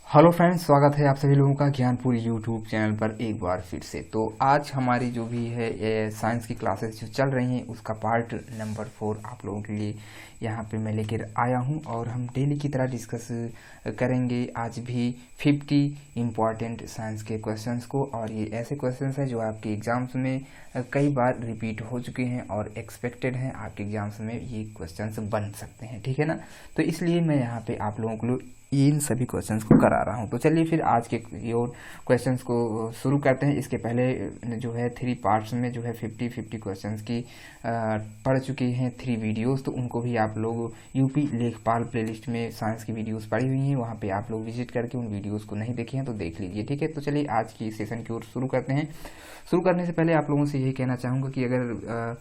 Hello friends, स्वागत है आप सभी लोगों का ज्ञानपुर यूट्यूब चैनल पर एक बार फिर से। तो आज हमारी जो भी है साइंस की क्लासेस जो चल रही हैं उसका पार्ट नंबर 4 आप लोगों के लिए यहाँ पे मैं लेकर आया हूँ और हम डेली की तरह डिस्कस करेंगे आज भी 50 इम्पॉर्टेंट साइंस के क्वेश्चंस को। और ये ऐसे क्वेश्चंस हैं जो आपके एग्जाम्स में कई बार रिपीट हो चुके हैं और एक्सपेक्टेड हैं आपके एग्जाम्स में ये क्वेश्चंस बन सकते हैं, ठीक है ना। तो इसलिए मैं यहाँ पे आप लोगों को इन सभी क्वेश्चंस को करा रहा हूँ। तो चलिए फिर आज के और क्वेश्चंस को शुरू करते हैं। इसके पहले जो है 3 पार्ट्स में जो है 50 क्वेश्चंस की पढ़ चुके हैं 3 वीडियोस। तो उनको भी आप लोग यूपी लेखपाल प्लेलिस्ट में साइंस की वीडियोस पड़ी हुई हैं, वहाँ पे आप लोग विजिट करके उन वीडियोस को नहीं देखे हैं तो देख लीजिए, ठीक है। तो चलिए आज की सेशन की ओर शुरू करते हैं। शुरू करने से पहले आप लोगों से यही कहना चाहूँगा कि अगर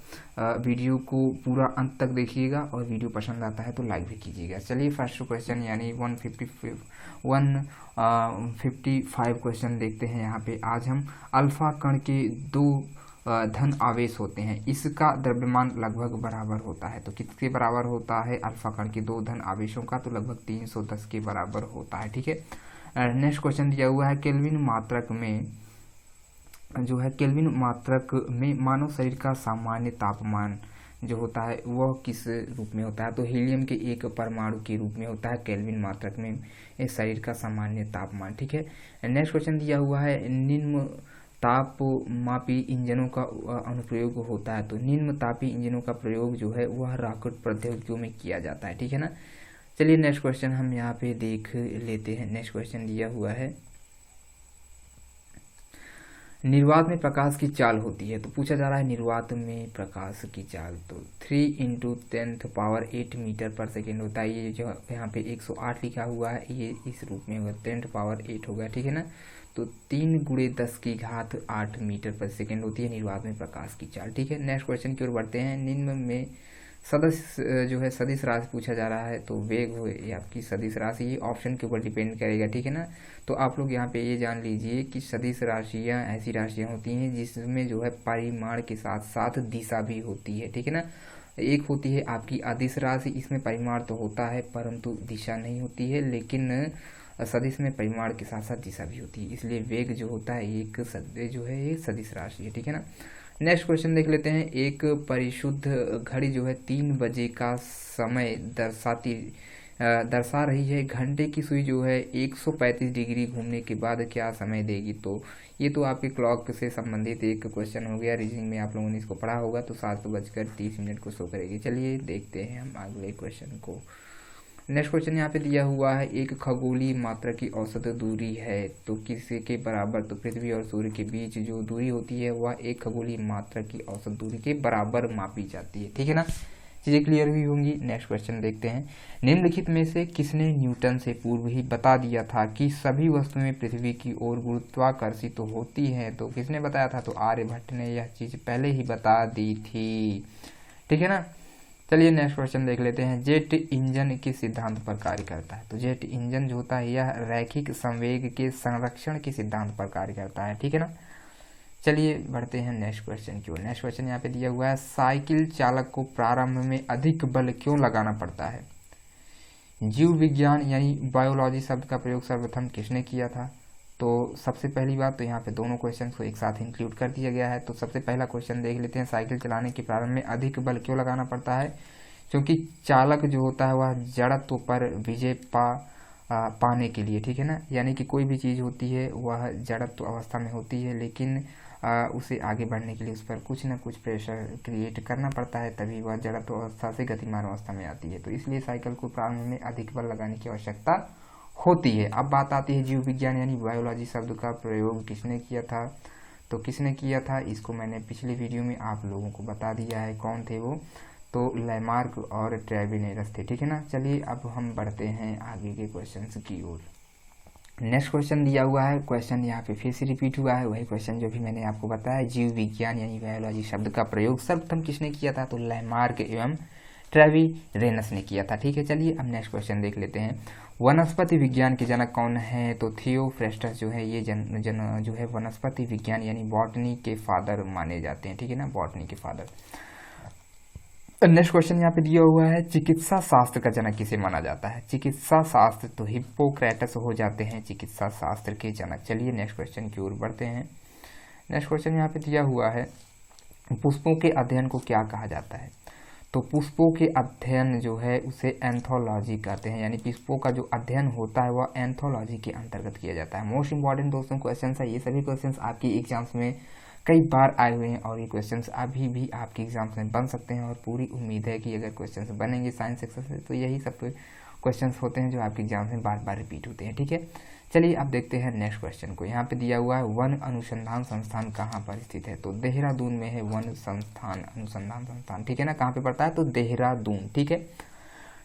वीडियो को पूरा अंत तक देखिएगा और वीडियो पसंद आता है तो लाइक भी कीजिएगा। चलिए फर्स्ट क्वेश्चन यानी 155 क्वेश्चन देखते हैं। यहाँ पे आज हम अल्फा कण के 2 धन आवेश होते हैं, इसका द्रव्यमान लगभग बराबर होता है। तो किसके बराबर होता है अल्फा कण के 2 धन आवेशों का? तो लगभग 310 के बराबर होता है, ठीक है। नेक्स्ट क्वेश्चन दिया हुआ है केल्विन मात्रक में जो है केल्विन मात्रक में मानव शरीर का सामान्य तापमान जो होता है वह किस रूप में होता है? तो हीलियम के एक परमाणु के रूप में होता है केल्विन मात्रक में शरीर का सामान्य तापमान, ठीक है। नेक्स्ट क्वेश्चन दिया हुआ है निम्न तापमापी इंजनों का अनुप्रयोग होता है। तो निम्न तापी इंजनों का प्रयोग जो है वह रॉकेट प्रौद्योगिकियों में किया जाता है, ठीक है ना। चलिए नेक्स्ट क्वेश्चन हम यहाँ पे देख लेते हैं। नेक्स्ट क्वेश्चन दिया हुआ है निर्वात में प्रकाश की चाल होती है। तो पूछा जा रहा है निर्वात में प्रकाश की चाल। तो 3 × 10⁸ मीटर पर सेकेंड होता है। ये जो यहाँ पे 108 लिखा हुआ है ये इस रूप में होगा, 10⁸ होगा, ठीक है ना। तो 3 × 10⁸ मीटर पर सेकेंड होती है निर्वात में प्रकाश की चाल, ठीक है। नेक्स्ट क्वेश्चन की ओर बढ़ते हैं। निम्न में सदस्य जो है सदिश राशि पूछा जा रहा है। तो वेग हो ये आपकी सदिश राशि, ये ऑप्शन के ऊपर डिपेंड करेगा, ठीक है ना। तो आप लोग यहाँ पे ये जान लीजिए कि सदिश राशियाँ ऐसी राशियाँ होती हैं जिसमें जो है परिमाण के साथ साथ दिशा भी होती है, ठीक है ना। एक होती है आपकी अदिश राशि, इसमें परिमाण तो होता है परंतु दिशा नहीं होती है, लेकिन सदिश में परिमाण के साथ साथ दिशा भी होती है, इसलिए वेग जो होता है एक जो है ये सदिश राशि है, ठीक है ना। नेक्स्ट क्वेश्चन देख लेते हैं। एक परिशुद्ध घड़ी जो है 3 बजे का समय दर्शा रही है। घंटे की सुई जो है 135 डिग्री घूमने के बाद क्या समय देगी? तो ये तो आपके क्लॉक से संबंधित एक क्वेश्चन हो गया। रीजनिंग में आप लोगों ने इसको पढ़ा होगा। तो 7:30 को शो करेगी। चलिए देखते हैं हम अगले क्वेश्चन को। नेक्स्ट क्वेश्चन यहाँ पे दिया हुआ है एक खगोलीय मात्रा की औसत दूरी है तो किसी के बराबर? तो पृथ्वी और सूर्य के बीच जो दूरी होती है वह एक खगोलीय मात्रा की औसत दूरी के बराबर मापी जाती है, ठीक है ना। चीज़ें क्लियर हुई होंगी। नेक्स्ट क्वेश्चन देखते हैं। निम्नलिखित में से किसने न्यूटन से पूर्व ही बता दिया था कि सभी वस्तुएं पृथ्वी की ओर गुरुत्वाकर्षित तो होती हैं? तो किसने बताया था? तो आर्यभट्ट ने यह चीज़ पहले ही बता दी थी, ठीक है ना। चलिए नेक्स्ट क्वेश्चन देख लेते हैं। जेट इंजन किस सिद्धांत पर कार्य करता है? तो जेट इंजन जो होता है यह रैखिक संवेग के संरक्षण के सिद्धांत पर कार्य करता है, ठीक है ना। चलिए बढ़ते हैं नेक्स्ट क्वेश्चन की ओर। नेक्स्ट क्वेश्चन यहाँ पे दिया हुआ है साइकिल चालक को प्रारंभ में अधिक बल क्यों लगाना पड़ता है? जीव विज्ञान यानी बायोलॉजी शब्द का प्रयोग सर्वप्रथम किसने किया था? तो सबसे पहली बात तो यहाँ पे दोनों क्वेश्चन को एक साथ इंक्लूड कर दिया गया है। तो सबसे पहला क्वेश्चन देख लेते हैं। साइकिल चलाने के प्रारंभ में अधिक बल क्यों लगाना पड़ता है? क्योंकि चालक जो होता है वह जड़त्व पर विजय पाने के लिए, ठीक है ना। यानी कि कोई भी चीज़ होती है वह जड़त्व अवस्था में होती है, लेकिन उसे आगे बढ़ने के लिए उस पर कुछ न कुछ प्रेशर क्रिएट करना पड़ता है, तभी वह जड़त्व अवस्था से गतिमान अवस्था में आती है। तो इसलिए साइकिल को प्रारंभ में अधिक बल लगाने की आवश्यकता होती है। अब बात आती है जीव विज्ञान यानी बायोलॉजी शब्द का प्रयोग किसने किया था? तो किसने किया था इसको मैंने पिछले वीडियो में आप लोगों को बता दिया है। कौन थे वो? तो लैमार्क और ट्रेविनेरस थे, ठीक है ना। चलिए अब हम बढ़ते हैं आगे के क्वेश्चंस की ओर। नेक्स्ट क्वेश्चन दिया हुआ है। क्वेश्चन यहाँ पे फिर से रिपीट हुआ है, वही क्वेश्चन जो भी मैंने आपको बताया। जीव विज्ञान यानी बायोलॉजी शब्द का प्रयोग सर्वप्रथम किसने किया था? तो लैमार्क एवं ट्रेविनेरस ने किया था, ठीक है। चलिए अब नेक्स्ट क्वेश्चन देख लेते हैं। वनस्पति विज्ञान के जनक कौन है? तो थियोफ्रेस्टस जो है ये जो है वनस्पति विज्ञान यानी बॉटनी के फादर माने जाते हैं, ठीक है ना, बॉटनी के फादर। नेक्स्ट क्वेश्चन यहाँ पे दिया हुआ है, चिकित्सा शास्त्र का जनक किसे माना जाता है? चिकित्सा शास्त्र तो हिप्पोक्रेटस हो जाते हैं चिकित्सा शास्त्र के जनक। चलिए नेक्स्ट क्वेश्चन की ओर बढ़ते हैं। नेक्स्ट क्वेश्चन यहाँ पे दिया हुआ है, पुष्पों के अध्ययन को क्या कहा जाता है? तो पुष्पों के अध्ययन जो है उसे एंथोलॉजी कहते हैं, यानी पुष्पों का जो अध्ययन होता है वह एंथोलॉजी के अंतर्गत किया जाता है। मोस्ट इंपॉर्टेंट दोस्तों क्वेश्चन है, ये सभी क्वेश्चन आपकी एग्जाम्स में कई बार आए हुए हैं और ये क्वेश्चंस अभी भी आपके एग्जाम्स में बन सकते हैं और पूरी उम्मीद है कि अगर क्वेश्चंस बनेंगे साइंस सेक्शन से तो यही सब क्वेश्चंस होते हैं जो आपके एग्जाम्स में बार बार रिपीट होते हैं। ठीक है, चलिए अब देखते हैं नेक्स्ट क्वेश्चन को। यहाँ पे दिया हुआ है, वन अनुसंधान संस्थान कहाँ पर स्थित है? तो देहरादून में है वन अनुसंधान संस्थान। ठीक है ना, कहाँ पे पड़ता है? तो देहरादून। ठीक है,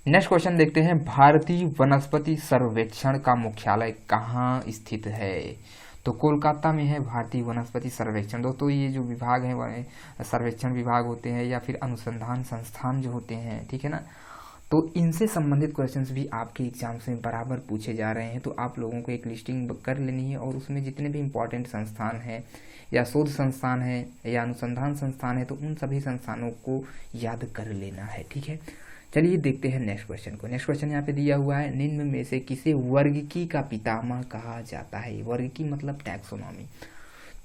नेक्स्ट क्वेश्चन देखते हैं, भारतीय वनस्पति सर्वेक्षण का मुख्यालय कहाँ स्थित है? तो कोलकाता में है भारतीय वनस्पति सर्वेक्षण। दोस्तों ये जो विभाग है वह सर्वेक्षण विभाग होते हैं या फिर अनुसंधान संस्थान जो होते हैं, ठीक है ना, तो इनसे संबंधित क्वेश्चंस भी आपके एग्जाम्स में बराबर पूछे जा रहे हैं। तो आप लोगों को एक लिस्टिंग कर लेनी है और उसमें जितने भी इंपॉर्टेंट संस्थान हैं या शोध संस्थान है या अनुसंधान संस्थान है तो उन सभी संस्थानों को याद कर लेना है। ठीक है, चलिए देखते हैं नेक्स्ट क्वेश्चन को। नेक्स्ट क्वेश्चन यहाँ पे दिया हुआ है, निम्न में से किसे वर्गीकी का पितामह कहा जाता है? वर्गीकी मतलब टैक्सोनॉमी।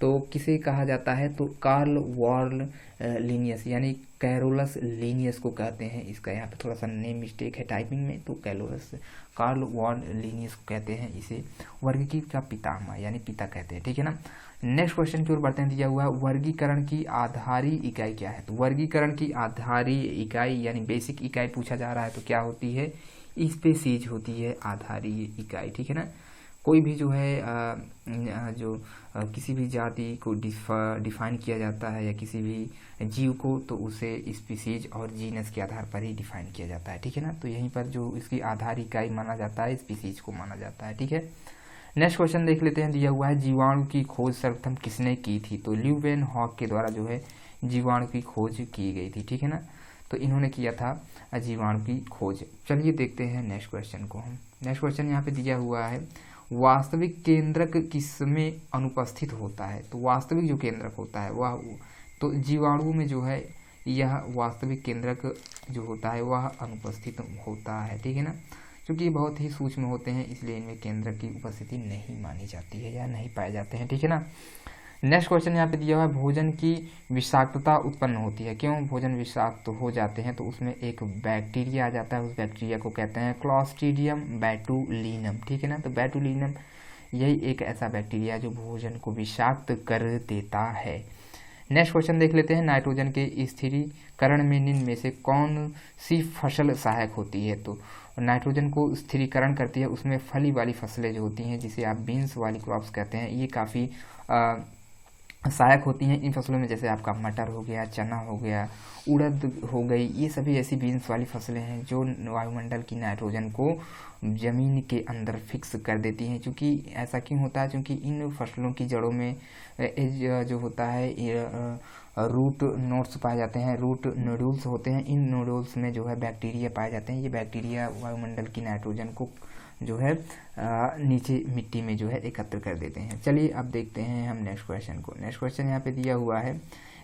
तो किसे कहा जाता है? तो कार्ल वॉर्ल लीनियस यानी कैरोलस लीनियस को कहते हैं। इसका यहाँ पे थोड़ा सा नेम मिस्टेक है टाइपिंग में, तो कार्ल वॉर्ल लीनियस को कहते हैं इसे वर्गीकी का पितामह यानी पिता कहते हैं। ठीक है ना, नेक्स्ट क्वेश्चन की ओर बढ़ते हैं। दिया हुआ है, वर्गीकरण की आधारी इकाई क्या है? तो वर्गीकरण की आधारी इकाई यानी बेसिक इकाई पूछा जा रहा है तो क्या होती है? स्पीशीज होती है आधारी इकाई। ठीक है ना, कोई भी जो है किसी भी जाति को डिफाइन किया जाता है या किसी भी जीव को तो उसे स्पीशीज और जीनस के आधार पर ही डिफाइन किया जाता है। ठीक है ना, तो यहीं पर जो इसकी आधार इकाई माना जाता है स्पीशीज को माना जाता है। ठीक है, नेक्स्ट क्वेश्चन देख लेते हैं। दिया हुआ है, जीवाणु की खोज सर्वप्रथम किसने की थी? तो ल्यूवेन हॉक के द्वारा जो है जीवाणु की खोज की गई थी। ठीक है ना, तो इन्होंने किया था जीवाणु की खोज। चलिए देखते हैं नेक्स्ट क्वेश्चन को हम। नेक्स्ट क्वेश्चन यहाँ पे दिया हुआ है, वास्तविक केंद्रक किसमें अनुपस्थित होता है? तो वास्तविक जो केंद्रक होता है वह तो जीवाणु में जो है यह वास्तविक केंद्रक जो होता है वह अनुपस्थित होता है। ठीक है ना, क्योंकि ये बहुत ही सूक्ष्म होते हैं इसलिए इनमें केंद्रक की उपस्थिति नहीं मानी जाती है या नहीं पाए जाते हैं। ठीक है ना, नेक्स्ट क्वेश्चन यहाँ पे दिया हुआ है, भोजन की विषाक्तता उत्पन्न होती है। क्यों भोजन विषाक्त हो जाते हैं? तो उसमें एक बैक्टीरिया आ जाता है, उस बैक्टीरिया को कहते हैं क्लॉस्ट्रीडियम बैटुलिनम। ठीक है ना, तो बैटुलिनम यही एक ऐसा बैक्टीरिया जो भोजन को विषाक्त कर देता है। नेक्स्ट क्वेश्चन देख लेते हैं, नाइट्रोजन के स्थिरीकरण में निम्न में से कौन सी फसल सहायक होती है? तो नाइट्रोजन को स्थिरीकरण करती है उसमें फली वाली फसलें जो होती हैं जिसे आप बीन्स वाली क्रॉप्स कहते हैं, ये काफ़ी सहायक होती हैं इन फसलों में। जैसे आपका मटर हो गया, चना हो गया, उड़द हो गई, ये सभी ऐसी बीन्स वाली फसलें हैं जो वायुमंडल की नाइट्रोजन को ज़मीन के अंदर फिक्स कर देती हैं। क्योंकि ऐसा क्यों होता है? क्योंकि इन फसलों की जड़ों में जो होता है रूट नोड्स पाए जाते हैं, रूट नोड्यूल्स होते हैं। इन नोड्यूल्स में जो है बैक्टीरिया पाए जाते हैं। ये बैक्टीरिया वायुमंडल की नाइट्रोजन को जो है नीचे मिट्टी में जो है एकत्र कर देते हैं। चलिए अब देखते हैं हम नेक्स्ट क्वेश्चन को। नेक्स्ट क्वेश्चन यहाँ पे दिया हुआ है,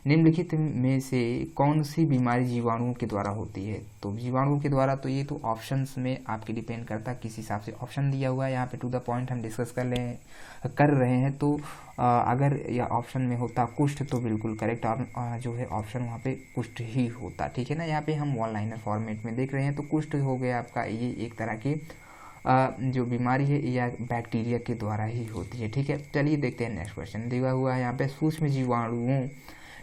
निम्नलिखित में से कौन सी बीमारी जीवाणुओं के द्वारा होती है? तो जीवाणुओं के द्वारा तो ये तो ऑप्शंस में आपके डिपेंड करता है किस हिसाब से ऑप्शन दिया हुआ है। यहाँ पे टू द पॉइंट हम डिस्कस कर रहे हैं। तो अगर यह ऑप्शन में होता कुष्ठ तो बिल्कुल करेक्ट जो है ऑप्शन वहाँ पे कुष्ठ ही होता। ठीक है ना, यहाँ पे हम वन लाइनर फॉर्मेट में देख रहे हैं तो कुष्ठ हो गया आपका। ये एक तरह की जो बीमारी है या बैक्टीरिया के द्वारा ही होती है। ठीक है, चलिए देखते हैं नेक्स्ट क्वेश्चन दिया हुआ है यहाँ पे, सूक्ष्म जीवाणुओं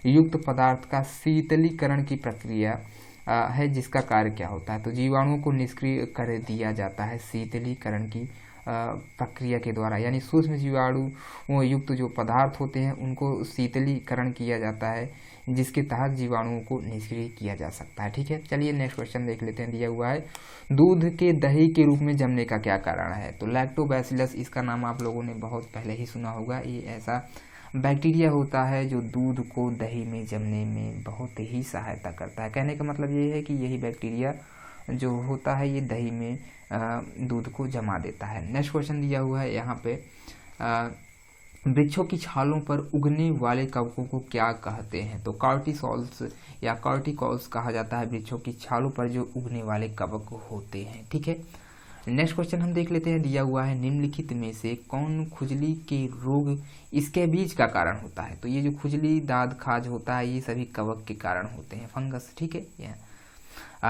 युक्त पदार्थ का शीतलीकरण की प्रक्रिया है जिसका कार्य क्या होता है? तो जीवाणुओं को निष्क्रिय कर दिया जाता है शीतलीकरण की प्रक्रिया के द्वारा, यानी सूक्ष्म जीवाणु युक्त जो पदार्थ होते हैं उनको शीतलीकरण किया जाता है जिसके तहत जीवाणुओं को निष्क्रिय किया जा सकता है। ठीक है, चलिए नेक्स्ट क्वेश्चन देख लेते हैं। दिया हुआ है, दूध के दही के रूप में जमने का क्या कारण है? तो लैक्टोबैसिलस, इसका नाम आप लोगों ने बहुत पहले ही सुना होगा। ये ऐसा बैक्टीरिया होता है जो दूध को दही में जमने में बहुत ही सहायता करता है। कहने का मतलब ये है कि यही बैक्टीरिया जो होता है ये दही में दूध को जमा देता है। नेक्स्ट क्वेश्चन दिया हुआ है यहाँ पे, वृक्षों की छालों पर उगने वाले कवकों को क्या कहते हैं? तो कॉर्टिसोल्स या कॉर्टिकॉल्स कहा जाता है वृक्षों की छालों पर जो उगने वाले कवक होते हैं। ठीक है, नेक्स्ट क्वेश्चन हम देख लेते हैं। दिया हुआ है निम्नलिखित में से कौन खुजली के रोग इसके बीज का कारण होता है? तो ये जो खुजली, दाद, खाज होता है, ये सभी कवक के कारण होते हैं, फंगस। ठीक है,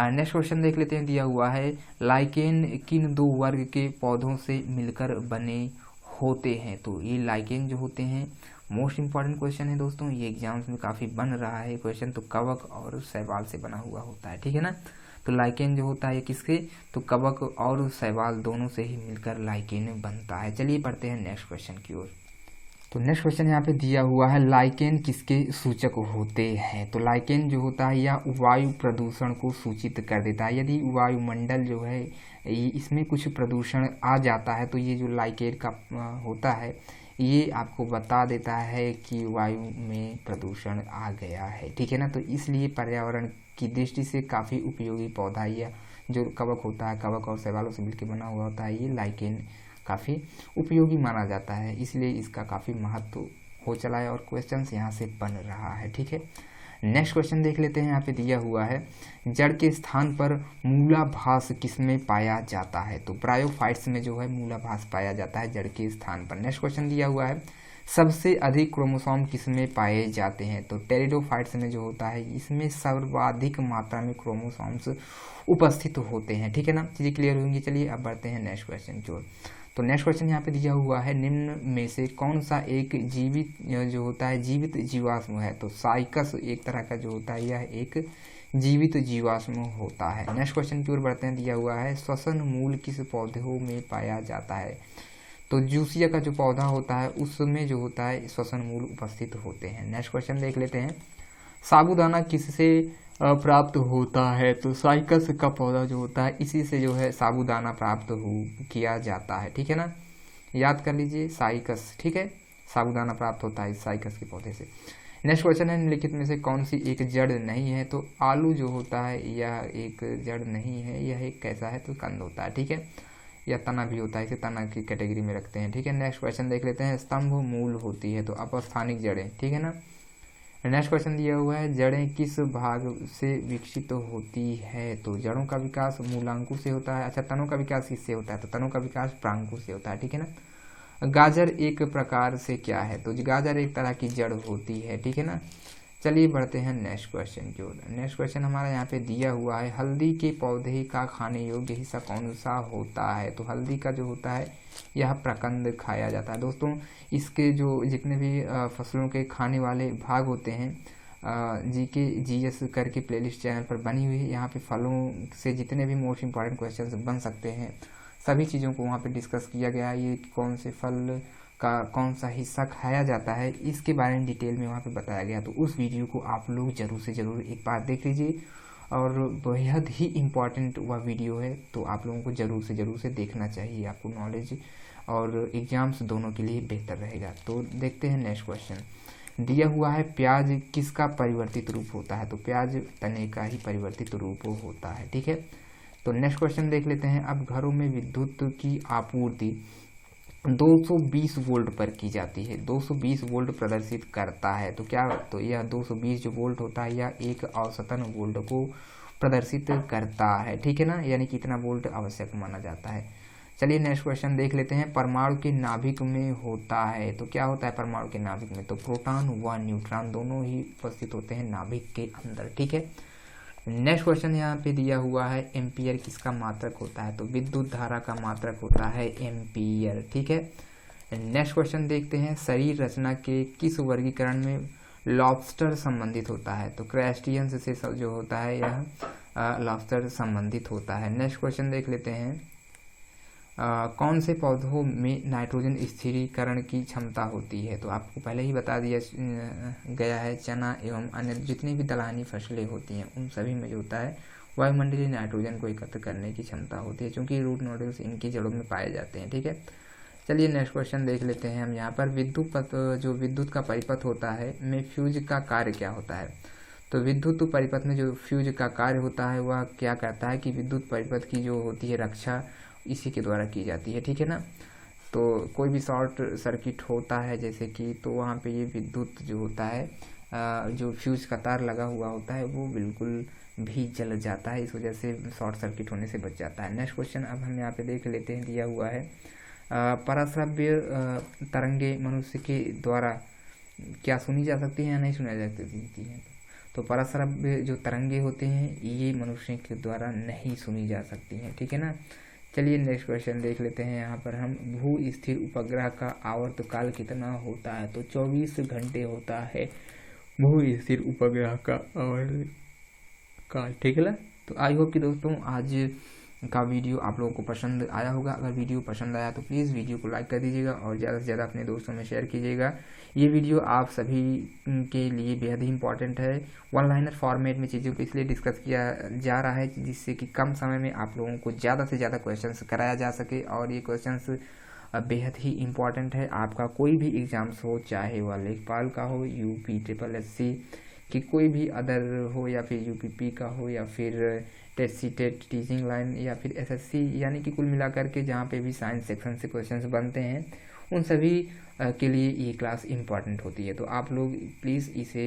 नेक्स्ट क्वेश्चन देख लेते हैं। दिया हुआ है लाइकेन किन दो वर्ग के पौधों से मिलकर बने होते हैं? तो ये लाइकेन जो होते हैं, मोस्ट इंपॉर्टेंट क्वेश्चन है दोस्तों, ये एग्जाम्स में काफ़ी बन रहा है क्वेश्चन। तो कवक और शैवाल से बना हुआ होता है। ठीक है ना, तो लाइकेन जो होता है किसके? तो कवक और शैवाल दोनों से ही मिलकर लाइकेन बनता है। चलिए पढ़ते हैं नेक्स्ट क्वेश्चन की ओर। तो नेक्स्ट क्वेश्चन यहाँ पे दिया हुआ है लाइकेन किसके सूचक होते हैं? तो लाइकेन जो होता है यह वायु प्रदूषण को सूचित कर देता है। यदि वायुमंडल जो है इसमें कुछ प्रदूषण आ जाता है तो ये जो लाइकेन का होता है ये आपको बता देता है कि वायु में प्रदूषण आ गया है। ठीक है ना, तो इसलिए पर्यावरण की दृष्टि से काफ़ी उपयोगी पौधा यह जो कवक होता है, कवक और शैवालों से मिलकर बना हुआ होता है, ये लाइकेन काफ़ी उपयोगी माना जाता है, इसलिए इसका काफ़ी महत्व हो चला है और क्वेश्चंस यहाँ से बन रहा है। ठीक है, नेक्स्ट क्वेश्चन देख लेते हैं। यहाँ पे दिया हुआ है जड़ के स्थान पर मूलाभास किसमें पाया जाता है? तो ब्रायोफाइट्स में जो है मूलाभास पाया जाता है जड़ के स्थान पर। नेक्स्ट क्वेश्चन दिया हुआ है सबसे अधिक क्रोमोसोम किसमें पाए जाते हैं? तो टेरिडोफाइट्स में जो होता है इसमें सर्वाधिक मात्रा में क्रोमोसोम्स उपस्थित होते हैं। ठीक है ना, चीज़ें क्लियर होंगी। चलिए अब बढ़ते हैं नेक्स्ट क्वेश्चन की ओर। तो नेक्स्ट क्वेश्चन यहाँ पे दिया हुआ है निम्न में से कौन सा एक जीवित जो होता है जीवित जीवाश्म है? तो साइकस एक तरह का जो होता है यह एक जीवित जीवाश्म होता है। नेक्स्ट क्वेश्चन की ओर बढ़ते हैं। दिया हुआ है श्वसन मूल किस पौधों में पाया जाता है? तो जूसिया का जो पौधा होता है उसमें जो होता है श्वसन मूल उपस्थित होते हैं। नेक्स्ट क्वेश्चन देख लेते हैं। साबूदाना किससे प्राप्त होता है? तो साइकस का पौधा जो होता है इसी से जो है साबूदाना प्राप्त किया जाता है। ठीक है ना, याद कर लीजिए साइकस। ठीक है, साबूदाना प्राप्त होता है इस साइकस के पौधे से। नेक्स्ट क्वेश्चन है निम्नलिखित में से कौन सी एक जड़ नहीं है? तो आलू जो होता है यह एक जड़ नहीं है, यह एक कैसा है? तो कंद होता है। ठीक है, या तना भी होता है, इसे तना की कैटेगरी में रखते हैं। ठीक है, नेक्स्ट क्वेश्चन देख लेते हैं। स्तंभ मूल होती है तो अपस्थानिक जड़ें। ठीक है ना, नेक्स्ट क्वेश्चन दिया हुआ है जड़ें किस भाग से विकसित होती है? तो जड़ों का विकास मूलांकुर से होता है। अच्छा, तनों का विकास किससे होता है? तो तनों का विकास प्रांकुर से होता है। ठीक है ना, गाजर एक प्रकार से क्या है? तो गाजर एक तरह की जड़ होती है। ठीक है ना, चलिए बढ़ते हैं नेक्स्ट क्वेश्चन की ओर। नेक्स्ट क्वेश्चन हमारा यहाँ पे दिया हुआ है हल्दी के पौधे का खाने योग्य हिस्सा कौन सा होता है? तो हल्दी का जो होता है यह प्रकंद खाया जाता है। दोस्तों इसके जो जितने भी फसलों के खाने वाले भाग होते हैं GS करके प्लेलिस्ट चैनल पर बनी हुई है। यहाँ पे फलों से जितने भी मोस्ट इंपॉर्टेंट क्वेश्चंस बन सकते हैं सभी चीज़ों को वहाँ पे डिस्कस किया गया है। ये कौन से फल का कौन सा हिस्सा खाया जाता है इसके बारे में डिटेल में वहाँ पे बताया गया। तो उस वीडियो को आप लोग ज़रूर से ज़रूर एक बार देख लीजिए और बेहद ही इम्पॉर्टेंट वह वीडियो है, तो आप लोगों को ज़रूर से देखना चाहिए। आपको नॉलेज और एग्जाम्स दोनों के लिए बेहतर रहेगा। तो देखते हैं नेक्स्ट क्वेश्चन। दिया हुआ है प्याज किसका परिवर्तित रूप होता है? तो प्याज तने का ही परिवर्तित रूप होता है। ठीक है, तो नेक्स्ट क्वेश्चन देख लेते हैं। अब घरों में विद्युत की आपूर्ति 220 वोल्ट पर की जाती है। 220 वोल्ट प्रदर्शित करता है। तो क्या? तो यह 220 जो वोल्ट होता है यह एक औसतन वोल्ट को प्रदर्शित करता है। ठीक है ना, यानी कि इतना वोल्ट आवश्यक माना जाता है। चलिए नेक्स्ट क्वेश्चन देख लेते हैं। परमाणु के नाभिक में होता है। तो क्या होता है परमाणु के नाभिक में? तो प्रोटॉन व न्यूट्रॉन दोनों ही उपस्थित होते हैं नाभिक के अंदर। ठीक है, नेक्स्ट क्वेश्चन यहाँ पे दिया हुआ है एम्पियर किसका मात्रक होता है? तो विद्युत धारा का मात्रक होता है एम्पियर। ठीक है, नेक्स्ट क्वेश्चन देखते हैं। शरीर रचना के किस वर्गीकरण में लॉबस्टर संबंधित होता है? तो क्रस्टेशियंस से जो होता है यह लॉबस्टर संबंधित होता है। नेक्स्ट क्वेश्चन देख लेते हैं। कौन से पौधों में नाइट्रोजन स्थिरीकरण की क्षमता होती है? तो आपको पहले ही बता दिया गया है चना एवं अन्य जितनी भी दलहनी फसलें होती हैं उन सभी में जो होता है वायुमंडलीय नाइट्रोजन को एकत्र करने की क्षमता होती है, क्योंकि रूट नोडल्स इनकी जड़ों में पाए जाते हैं। ठीक है, चलिए नेक्स्ट क्वेश्चन देख लेते हैं हम। यहाँ पर जो विद्युत का परिपथ होता है में फ्यूज का कार्य क्या होता है? तो विद्युत परिपथ में जो फ्यूज का कार्य होता है वह क्या करता है कि विद्युत परिपथ की जो होती है रक्षा इसी के द्वारा की जाती है। ठीक है ना, तो कोई भी शॉर्ट सर्किट होता है जैसे कि, तो वहाँ पे ये विद्युत जो होता है, जो फ्यूज का तार लगा हुआ होता है वो बिल्कुल भी जल जाता है, इस वजह से शॉर्ट सर्किट होने से बच जाता है। नेक्स्ट क्वेश्चन अब हम यहाँ पे देख लेते हैं, दिया हुआ है पराश्रव्य तरंगे मनुष्य के द्वारा क्या सुनी जा सकती हैं या नहीं सुनी जा सकती हैं। तो पराश्रव्य जो तरंगे होते हैं ये मनुष्य के द्वारा नहीं सुनी जा सकती हैं, ठीक है ना। चलिए नेक्स्ट क्वेश्चन देख लेते हैं यहाँ पर हम, भू स्थिर उपग्रह का आवर्तकाल कितना होता है। तो 24 घंटे होता है भू स्थिर उपग्रह का आवर्तकाल, ठीक है ना। तो आई होप कि दोस्तों आज का वीडियो आप लोगों को पसंद आया होगा। अगर वीडियो पसंद आया तो प्लीज़ वीडियो को लाइक कर दीजिएगा और ज़्यादा से ज़्यादा अपने दोस्तों में शेयर कीजिएगा। ये वीडियो आप सभी के लिए बेहद ही इंपॉर्टेंट है। वन लाइनर फॉर्मेट में चीज़ों को इसलिए डिस्कस किया जा रहा है जिससे कि कम समय में आप लोगों को ज़्यादा से ज़्यादा क्वेश्चंस कराया जा सके, और ये क्वेश्चंस बेहद ही इंपॉर्टेंट है। आपका कोई भी एग्ज़ाम्स हो, चाहे वह लेखपाल का हो, यूपी SSSC कि कोई भी अदर हो, या फिर UPP का हो, या फिर टेट टीचिंग लाइन, या फिर SSC, यानी कि कुल मिलाकर के जहाँ पे भी साइंस सेक्शन से क्वेश्चंस बनते हैं उन सभी के लिए ये क्लास इम्पॉर्टेंट होती है। तो आप लोग प्लीज़ इसे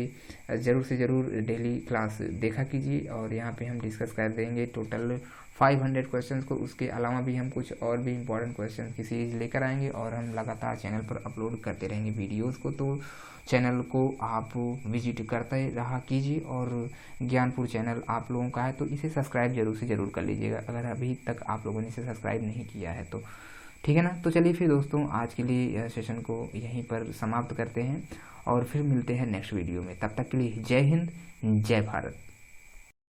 ज़रूर से ज़रूर डेली क्लास देखा कीजिए, और यहाँ पे हम डिस्कस कर देंगे टोटल 500 क्वेश्चंस को। उसके अलावा भी हम कुछ और भी इम्पॉर्टेंट क्वेश्चन की सीरीज लेकर आएंगे, और हम लगातार चैनल पर अपलोड करते रहेंगे वीडियोज़ को। तो चैनल को आप विजिट करते रहा कीजिए, और ज्ञानपुर चैनल आप लोगों का है तो इसे सब्सक्राइब जरूर से ज़रूर कर लीजिएगा, अगर अभी तक आप लोगों ने इसे सब्सक्राइब नहीं किया है तो, ठीक है ना। तो चलिए फिर दोस्तों आज के लिए सेशन को यहीं पर समाप्त करते हैं, और फिर मिलते हैं नेक्स्ट वीडियो में। तब तक के लिए जय हिंद, जय भारत।